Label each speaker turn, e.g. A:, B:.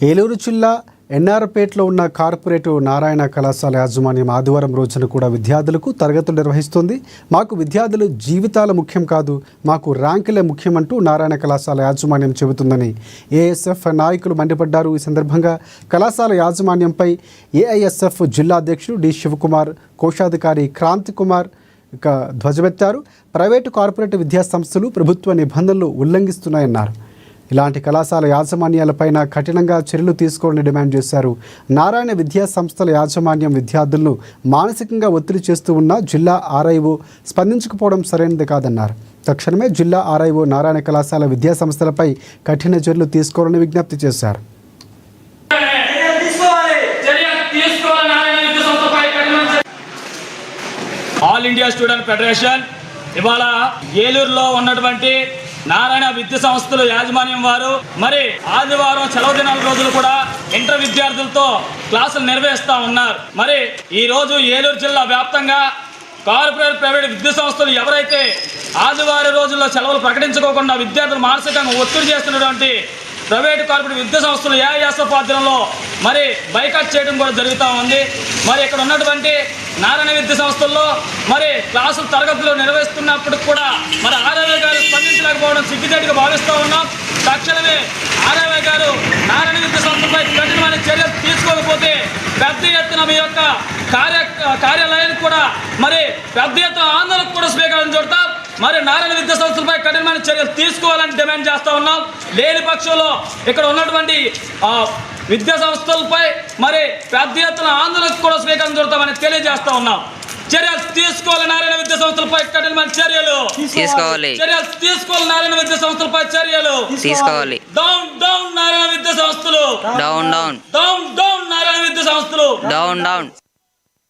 A: ఏలూరు జిల్లా ఎన్ఆర్పేటలో ఉన్న కార్పొరేట్ నారాయణ కళాశాల యాజమాన్యం ఆదివారం రోజున కూడా విద్యార్థులకు తరగతులు నిర్వహిస్తుంది. మాకు విద్యార్థుల జీవితాలు ముఖ్యం కాదు, మాకు ర్యాంకులే ముఖ్యమంటూ నారాయణ కళాశాల యాజమాన్యం చెబుతుందని ఏఎస్ఎఫ్ నాయకులు మండిపడ్డారు. ఈ సందర్భంగా కళాశాల యాజమాన్యంపై ఏఐఎస్ఎఫ్ జిల్లా అధ్యక్షుడు డి శివకుమార్, కోశాధికారి క్రాంతి కుమార్ ధ్వజమెత్తారు. ప్రైవేటు కార్పొరేట్ విద్యా సంస్థలు ప్రభుత్వ నిబంధనలు ఉల్లంఘిస్తున్నాయన్నారు. ఇలాంటి కళాశాల యాజమాన్యాలపైన కఠినంగా చర్యలు తీసుకోవాలని డిమాండ్ చేశారు. నారాయణ విద్యా సంస్థల యాజమాన్యం విద్యార్థులను మానసికంగా ఒత్తిడి చేస్తూ ఉన్న జిల్లా ఆర్ఐఓ స్పందించకపోవడం సరైనది కాదన్నారు. తక్షణమే జిల్లా ఆర్ఐఓ నారాయణ కళాశాల విద్యా సంస్థలపై కఠిన చర్యలు తీసుకోవాలని విజ్ఞప్తి చేశారు.
B: ఆల్ ఇండియా స్టూడెంట్ ఫెడరేషన్ ఇవాళ ఏలూరులో ఉన్నటువంటి నారాయణ విద్యా సంస్థల యాజమాన్యం వారు మరి ఆదివారం సెలవు దినాల రోజులు కూడా ఇంటర్ విద్యార్థులతో క్లాసులు నిర్వహిస్తూ ఉన్నారు. మరి ఈ రోజు ఏలూరు జిల్లా వ్యాప్తంగా కార్పొరేట్ ప్రైవేట్ విద్యా సంస్థలు ఎవరైతే ఆదివారం రోజుల్లో సెలవులు ప్రకటించుకోకుండా విద్యార్థులు మానసికంగా ఒత్తిడి చేస్తున్నటువంటి ప్రైవేటు కార్పొరేట్ విద్యా సంస్థలు ఏఐఎస్ఎఫ్ ఆధ్వర్యంలో మరి బైకాట్ చేయడం కూడా జరుగుతూ ఉంది. మరి ఇక్కడ ఉన్నటువంటి నారాయణ విద్యా సంస్థల్లో మరి క్లాసులు తరగతులు నిర్వహిస్తున్నప్పుడు కూడా మరి ఆర్ఐఓ గారు స్పందించలేకపోవడం సిగ్గుచేటుగా భావిస్తూ ఉన్నాం. తక్షణమే ఆర్ఐఓ గారు నారాయణ విద్యా సంస్థలపై కఠినమైన చర్యలు తీసుకోకపోతే పెద్ద ఎత్తున మీ యొక్క కార్యాలయానికి కూడా మరి పెద్ద ఎత్తున ఆందోళనకు కూడా స్వీకారం చూడతాం. మరి నారాయణ విద్యా సంస్థలపై కఠినమైన చర్యలు తీసుకోవాలని డిమాండ్ చేస్తూ ఉన్నాం. లేని పక్షంలో ఇక్కడ ఉన్నటువంటి విద్యా సంస్థలపై మరి పెద్ద ఎత్తున ఆందోళనకు కూడా స్వీకారం చూడతామని తెలియజేస్తా ఉన్నాం. చర్యలు తీసుకోవాలి, నారాయణ విద్యా సంస్థలపై కఠినమైన చర్యలు తీసుకోవాలి. చర్యలు తీసుకోవాలి, నారాయణ విద్యా సంస్థలపై చర్యలు తీసుకోవాలి. డౌన్ డౌన్ నారాయణ విద్యా సంస్థలు, down down down down Narayana విద్యా సంస్థలు, డౌన్ డౌన్.